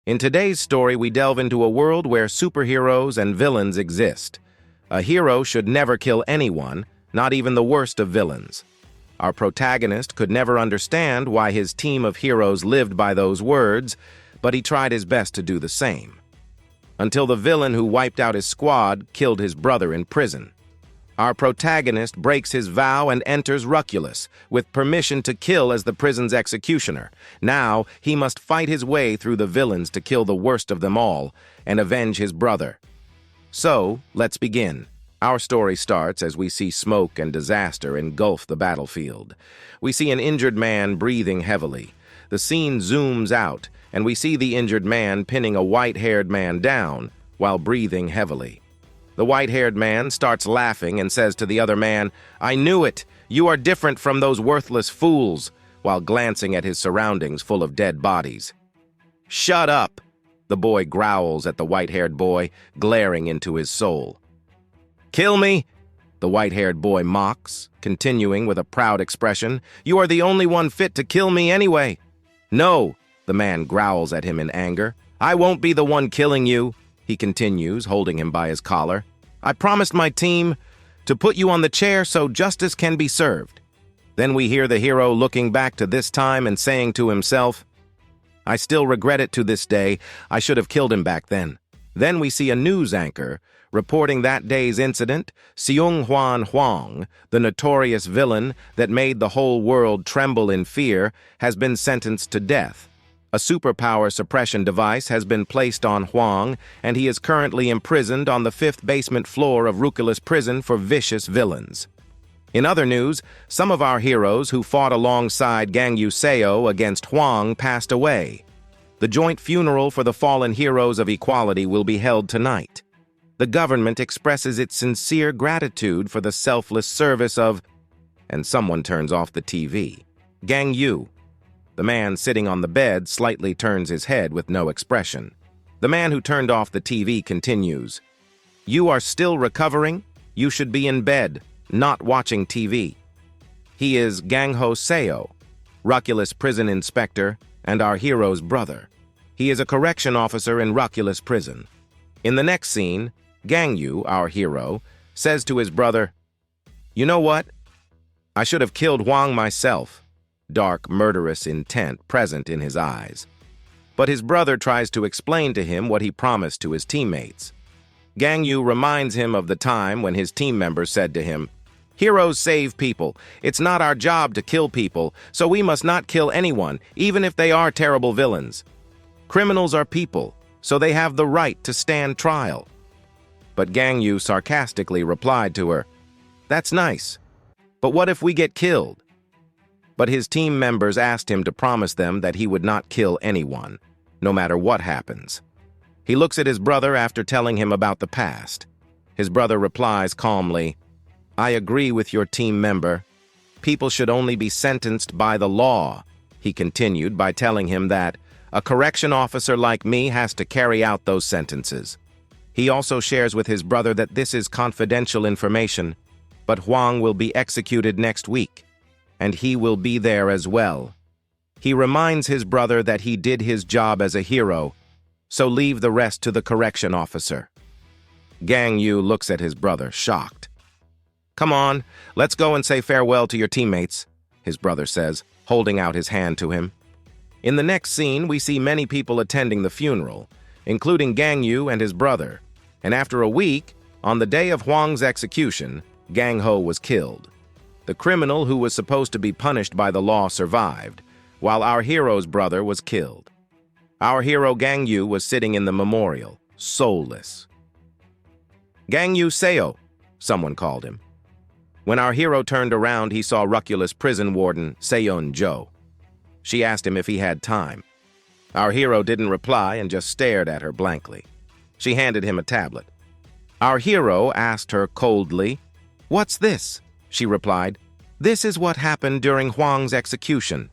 In today's story, we delve into a world where superheroes and villains exist. A hero should never kill anyone, not even the worst of villains. Our protagonist could never understand why his team of heroes lived by those words, but he tried his best to do the same. Until the villain who wiped out his squad killed his brother in prison. Our protagonist breaks his vow and enters Ruculus, with permission to kill as the prison's executioner. Now, he must fight his way through the villains to kill the worst of them all and avenge his brother. So, let's begin. Our story starts as we see smoke and disaster engulf the battlefield. We see an injured man breathing heavily. The scene zooms out, and we see the injured man pinning a white-haired man down while breathing heavily. The white-haired man starts laughing and says to the other man, "I knew it! You are different from those worthless fools," while glancing at his surroundings full of dead bodies. "Shut up!" the boy growls at the white-haired boy, glaring into his soul. "Kill me!" the white-haired boy mocks, continuing with a proud expression. "You are the only one fit to kill me anyway." "No," the man growls at him in anger. "I won't be the one killing you," he continues, holding him by his collar. "I promised my team to put you on the chair so justice can be served." Then we hear the hero looking back to this time and saying to himself, "I still regret it to this day. I should have killed him back then." Then we see a news anchor reporting that day's incident. Seung-hwan Hwang, the notorious villain that made the whole world tremble in fear, has been sentenced to death. A superpower suppression device has been placed on Hwang, and he is currently imprisoned on the 5th basement floor of Ruculus prison for vicious villains. In other news, some of our heroes who fought alongside Gang Yu Seo against Hwang passed away. The joint funeral for the fallen heroes of equality will be held tonight. The government expresses its sincere gratitude for the selfless service of... And someone turns off the TV. Gang Yu. The man sitting on the bed slightly turns his head with no expression. The man who turned off the TV continues. "You are still recovering? You should be in bed, not watching TV." He is Gang Ho Seo, Ruculus prison inspector, and our hero's brother. He is a correction officer in Ruculus prison. In the next scene, Gang Yu, our hero, says to his brother, "You know what? I should have killed Hwang myself." Dark, murderous intent present in his eyes. But his brother tries to explain to him what he promised to his teammates. Gang Yu reminds him of the time when his team members said to him, "Heroes save people. It's not our job to kill people, so we must not kill anyone, even if they are terrible villains. Criminals are people, so they have the right to stand trial." But Gang Yu sarcastically replied to her, "That's nice, but what if we get killed?" But his team members asked him to promise them that he would not kill anyone, no matter what happens. He looks at his brother after telling him about the past. His brother replies calmly, "I agree with your team member. People should only be sentenced by the law." He continued by telling him that a correction officer like me has to carry out those sentences. He also shares with his brother that this is confidential information, but Hwang will be executed next week, and he will be there as well. He reminds his brother that he did his job as a hero, so leave the rest to the correction officer. Gang Yu looks at his brother, shocked. "Come on, let's go and say farewell to your teammates," his brother says, holding out his hand to him. In the next scene, we see many people attending the funeral, including Gang Yu and his brother. And after a week, on the day of Hwang's execution, Gang Ho was killed. The criminal who was supposed to be punished by the law survived, while our hero's brother was killed. Our hero Gang Yu was sitting in the memorial, soulless. "Gang Yu Seo," someone called him. When our hero turned around, he saw Ruculus prison warden Seon Jo. She asked him if he had time. Our hero didn't reply and just stared at her blankly. She handed him a tablet. Our hero asked her coldly, "What's this?" She replied, "This is what happened during Hwang's execution."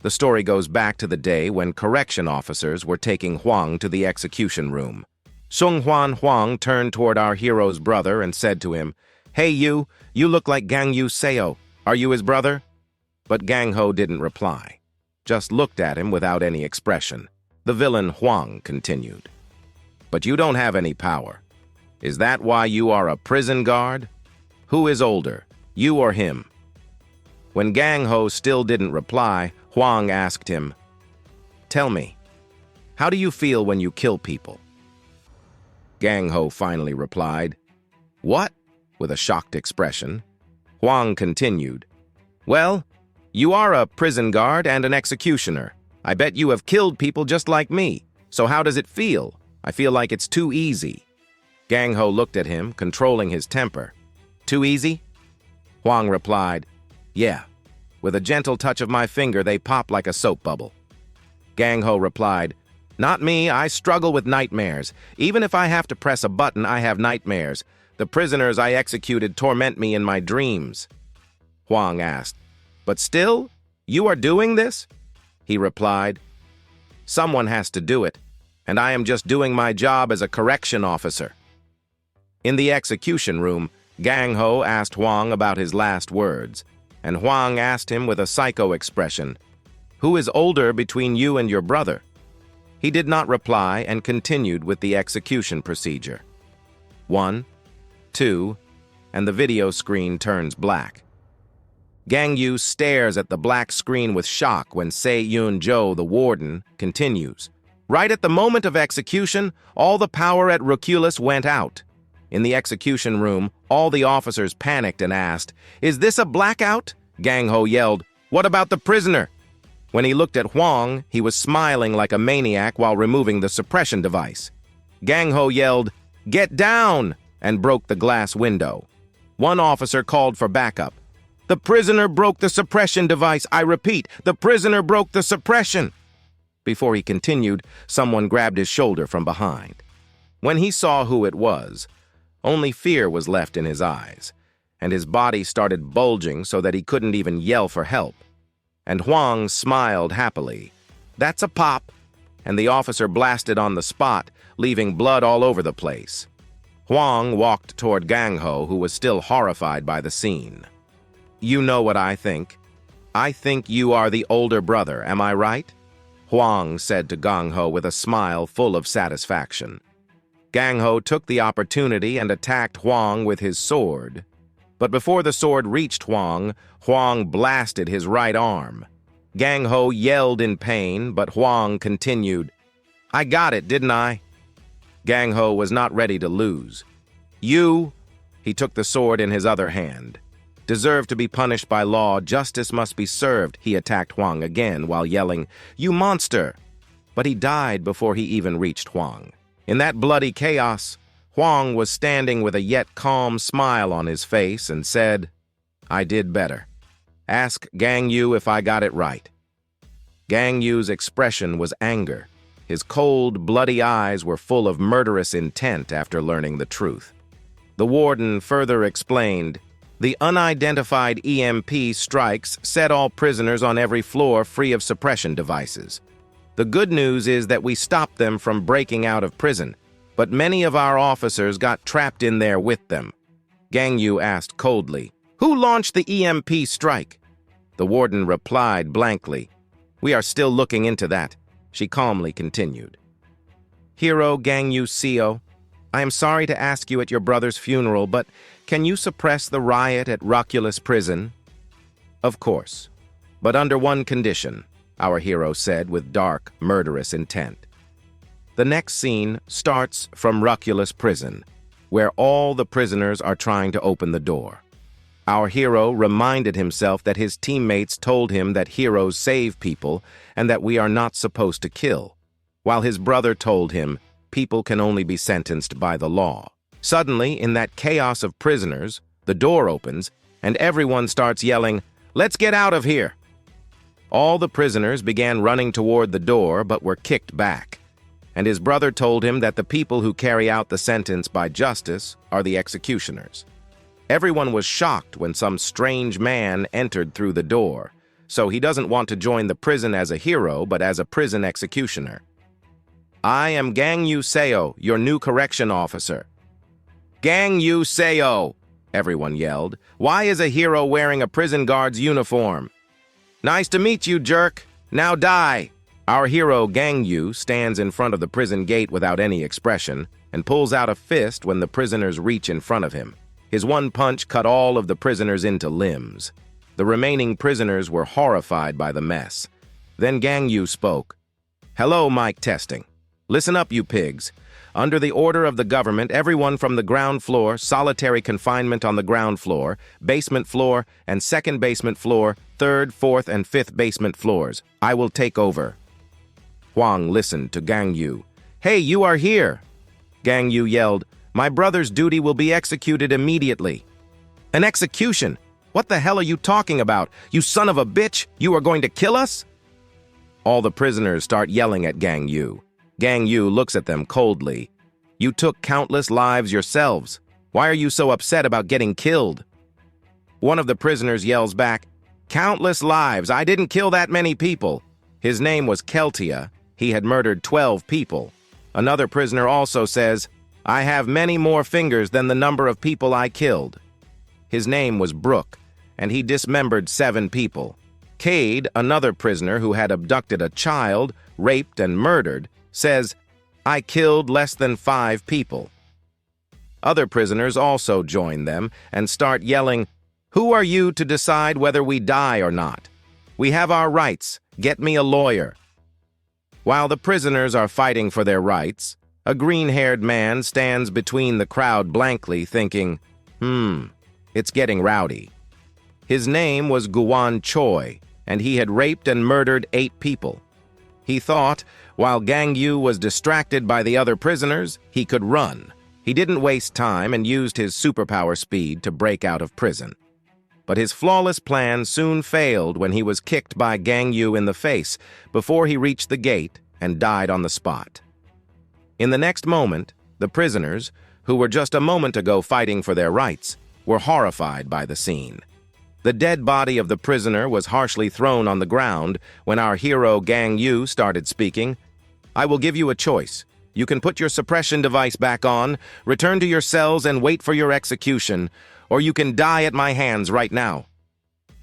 The story goes back to the day when correction officers were taking Hwang to the execution room. Seung-hwan Hwang turned toward our hero's brother and said to him, "Hey you look like Gang Yu Seo. Are you his brother?" But Gang Ho didn't reply, just looked at him without any expression. The villain Huang continued. But you don't have any power. Is that why you are a prison guard? Who is older, you or him? When Gang Ho still didn't reply, Huang asked him, "Tell me, how do you feel when you kill people?" Gang Ho finally replied, "What?" with a shocked expression. Huang continued, "Well, you are a prison guard and an executioner. I bet you have killed people just like me. So how does it feel? I feel like it's too easy." Gang Ho looked at him, controlling his temper. "Too easy?" Huang replied, "Yeah. With a gentle touch of my finger, they pop like a soap bubble." Gang Ho replied, "Not me. I struggle with nightmares. Even if I have to press a button, I have nightmares. The prisoners I executed torment me in my dreams." Huang asked, "But still, you are doing this?" He replied, "Someone has to do it, and I am just doing my job as a correction officer." In the execution room, Gang Ho asked Huang about his last words, and Huang asked him with a psycho expression, "Who is older between you and your brother?" He did not reply and continued with the execution procedure. 1, 2, and the video screen turns black. Gang Yu stares at the black screen with shock when Se-Yun Jo, the warden, continues. Right at the moment of execution, all the power at Reculus went out. In the execution room, all the officers panicked and asked, "Is this a blackout?" Gang Ho yelled, "What about the prisoner?" When he looked at Huang, he was smiling like a maniac while removing the suppression device. Gang Ho yelled, "Get down!" and broke the glass window. One officer called for backup. "The prisoner broke the suppression device. I repeat, the prisoner broke the suppression." Before he continued, someone grabbed his shoulder from behind. When he saw who it was, only fear was left in his eyes, and his body started bulging so that he couldn't even yell for help. And Huang smiled happily. "That's a pop," and the officer blasted on the spot, leaving blood all over the place. Huang walked toward Gang Ho, who was still horrified by the scene. "You know what I think. I think you are the older brother, am I right?" Huang said to Gang Ho with a smile full of satisfaction. Gang Ho took the opportunity and attacked Huang with his sword. But before the sword reached Huang, Huang blasted his right arm. Gang Ho yelled in pain, but Huang continued, "I got it, didn't I?" Gang Ho was not ready to lose. "You," he took the sword in his other hand, "deserve to be punished by law. Justice must be served." He attacked Huang again while yelling, "You monster!" But he died before he even reached Huang. In that bloody chaos, Huang was standing with a yet calm smile on his face and said, "I did better. Ask Gang Yu if I got it right." Gang Yu's expression was anger. His cold, bloody eyes were full of murderous intent after learning the truth. The warden further explained, "The unidentified EMP strikes set all prisoners on every floor free of suppression devices. The good news is that we stopped them from breaking out of prison, but many of our officers got trapped in there with them." Gang Yu asked coldly, "Who launched the EMP strike?" The warden replied blankly, "We are still looking into that." She calmly continued, "Hero Gang Yu Seo, I am sorry to ask you at your brother's funeral, but can you suppress the riot at Reculus prison?" "Of course, but under one condition," our hero said with dark, murderous intent. The next scene starts from Reculus prison, where all the prisoners are trying to open the door. Our hero reminded himself that his teammates told him that heroes save people and that we are not supposed to kill, while his brother told him people can only be sentenced by the law. Suddenly, in that chaos of prisoners, the door opens and everyone starts yelling, "Let's get out of here!" All the prisoners began running toward the door but were kicked back, and his brother told him that the people who carry out the sentence by justice are the executioners. Everyone was shocked when some strange man entered through the door, so he doesn't want to join the prison as a hero, but as a prison executioner. "I am Gang Yu Seo, your new correction officer." "Gang Yu Seo!" everyone yelled. "Why is a hero wearing a prison guard's uniform?" "Nice to meet you, jerk. Now die!" Our hero Gang Yu stands in front of the prison gate without any expression and pulls out a fist when the prisoners reach in front of him. His one punch cut all of the prisoners into limbs. The remaining prisoners were horrified by the mess. Then Gang Yu spoke. "Hello, mic testing. Listen up, you pigs. Under the order of the government, everyone from the ground floor, solitary confinement on the ground floor, basement floor, and second basement floor, third, fourth, and fifth basement floors. I will take over." Huang listened to Gang Yu. "Hey, you are here!" Gang Yu yelled, "My brother's duty will be executed immediately." "An execution? What the hell are you talking about? You son of a bitch! You are going to kill us?" All the prisoners start yelling at Gang Yu. Gang Yu looks at them coldly. "You took countless lives yourselves. Why are you so upset about getting killed?" One of the prisoners yells back, "Countless lives! I didn't kill that many people." His name was Keltia. He had murdered 12 people. Another prisoner also says, "I have many more fingers than the number of people I killed." His name was Brooke, and he dismembered 7 people. Cade, another prisoner who had abducted a child, raped and murdered, says, "I killed less than 5 people." Other prisoners also join them and start yelling, "Who are you to decide whether we die or not? We have our rights. Get me a lawyer." While the prisoners are fighting for their rights, a green-haired man stands between the crowd blankly thinking, it's getting rowdy. His name was Guan Choi, and he had raped and murdered 8 people. He thought, while Gang Yu was distracted by the other prisoners, he could run. He didn't waste time and used his superpower speed to break out of prison. But his flawless plan soon failed when he was kicked by Gang Yu in the face before he reached the gate and died on the spot. In the next moment, the prisoners, who were just a moment ago fighting for their rights, were horrified by the scene. The dead body of the prisoner was harshly thrown on the ground when our hero Gang Yu started speaking. "I will give you a choice. You can put your suppression device back on, return to your cells and wait for your execution, or you can die at my hands right now."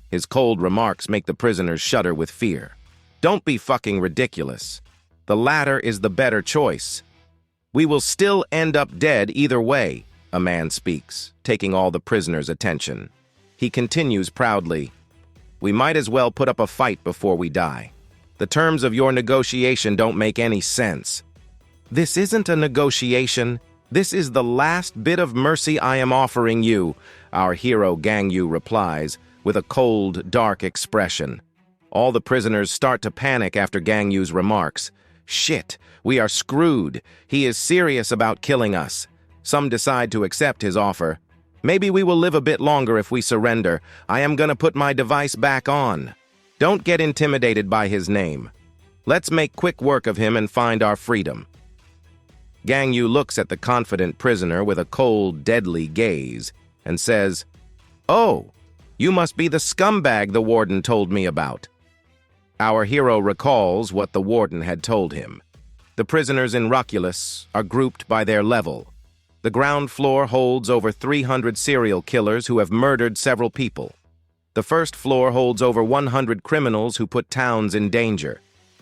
His cold remarks make the prisoners shudder with fear. "Don't be fucking ridiculous. The latter is the better choice. We will still end up dead either way," a man speaks, taking all the prisoners' attention. He continues proudly, "We might as well put up a fight before we die. The terms of your negotiation don't make any sense." "This isn't a negotiation. This is the last bit of mercy I am offering you," our hero Gang Yu replies, with a cold, dark expression. All the prisoners start to panic after Gang Yu's remarks. "Shit, we are screwed. He is serious about killing us." Some decide to accept his offer. "Maybe we will live a bit longer if we surrender. I am gonna put my device back on." Don't get intimidated by his name. Let's make quick work of him and find our freedom. Gang Yu looks at the confident prisoner with a cold, deadly gaze and says, "Oh, you must be the scumbag the warden told me about." Our hero recalls what the warden had told him. The prisoners in Ruculus are grouped by their level. The ground floor holds over 300 serial killers who have murdered several people. The first floor holds over 100 criminals who put towns in danger.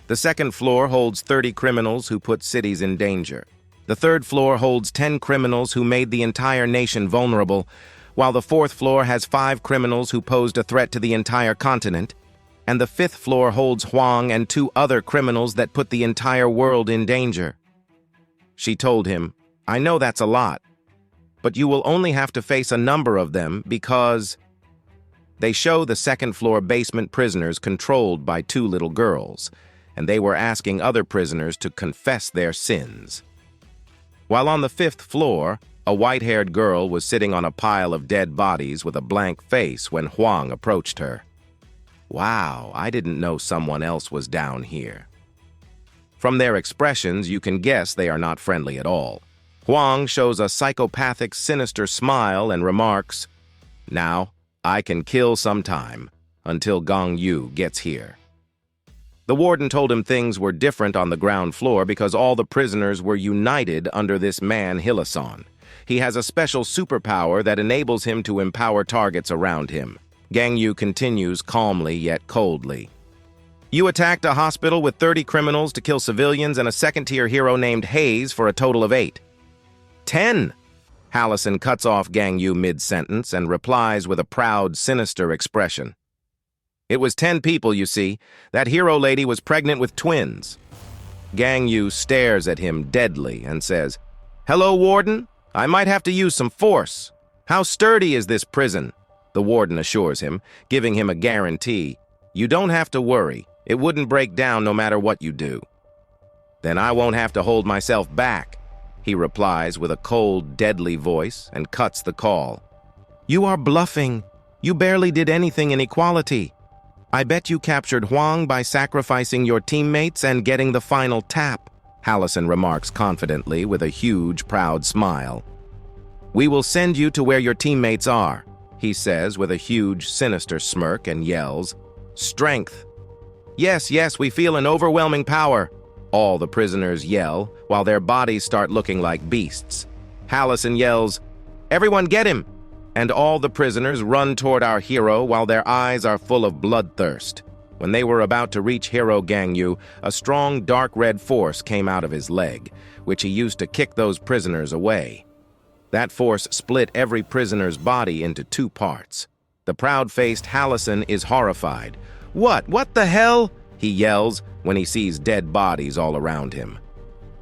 The second floor holds 30 criminals who put cities in danger. The third floor holds 10 criminals who made the entire nation vulnerable, while the fourth floor has 5 criminals who posed a threat to the entire continent, and the fifth floor holds Huang and 2 other criminals that put the entire world in danger. She told him, "I know that's a lot, but you will only have to face a number of them because..." They show the second-floor basement prisoners controlled by 2 little girls, and they were asking other prisoners to confess their sins. While on the 5th floor, a white-haired girl was sitting on a pile of dead bodies with a blank face when Huang approached her. "Wow, I didn't know someone else was down here." From their expressions, you can guess they are not friendly at all. Huang shows a psychopathic, sinister smile and remarks, "Now, I can kill sometime, until Gang Yu gets here." The warden told him things were different on the ground floor because all the prisoners were united under this man Hilason. He has a special superpower that enables him to empower targets around him. Gang Yu continues calmly yet coldly. You attacked a hospital with 30 criminals to kill civilians and a second-tier hero named Hayes for a total of 8. 10! Hallison cuts off Gang Yu mid-sentence and replies with a proud, sinister expression. It was 10 people, you see. That hero lady was pregnant with twins. Gang Yu stares at him deadly and says, "Hello, Warden? I might have to use some force. How sturdy is this prison?" The Warden assures him, giving him a guarantee. "You don't have to worry. It wouldn't break down no matter what you do." "Then I won't have to hold myself back," he replies with a cold, deadly voice and cuts the call. "You are bluffing. You barely did anything in equality. I bet you captured Huang by sacrificing your teammates and getting the final tap," Hallison remarks confidently with a huge, proud smile. "We will send you to where your teammates are," he says with a huge, sinister smirk and yells, "Strength." "Yes, yes, we feel an overwhelming power," all the prisoners yell, while their bodies start looking like beasts. Hallison yells, "Everyone get him!" And all the prisoners run toward our hero while their eyes are full of bloodthirst. When they were about to reach hero Gang Yu, a strong dark red force came out of his leg, which he used to kick those prisoners away. That force split every prisoner's body into 2 parts. The proud-faced Hallison is horrified. What the hell?" he yells when he sees dead bodies all around him.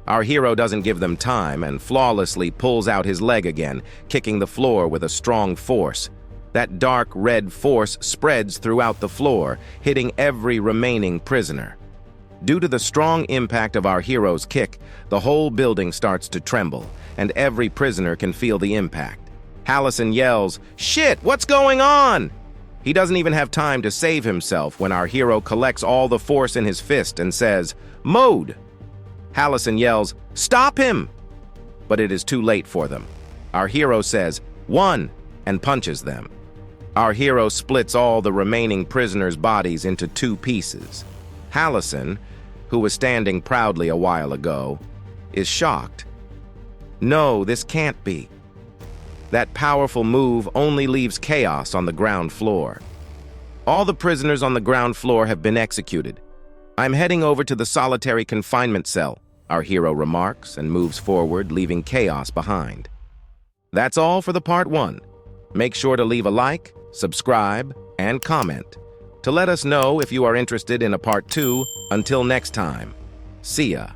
Our hero doesn't give them time and flawlessly pulls out his leg again, kicking the floor with a strong force. That dark red force spreads throughout the floor, hitting every remaining prisoner. Due to the strong impact of our hero's kick, the whole building starts to tremble, and every prisoner can feel the impact. Hallison yells, "Shit, what's going on?" He doesn't even have time to save himself when our hero collects all the force in his fist and says, "Mode!" Hallison yells, "Stop him!" But it is too late for them. Our hero says, "One," and punches them. Our hero splits all the remaining prisoners' bodies into 2 pieces. Hallison, who was standing proudly a while ago, is shocked. No, this can't be. That powerful move only leaves chaos on the ground floor. All the prisoners on the ground floor have been executed. "I'm heading over to the solitary confinement cell," our hero remarks and moves forward, leaving chaos behind. That's all for the part 1. Make sure to leave a like, subscribe, and comment to let us know if you are interested in a part 2. Until next time, see ya.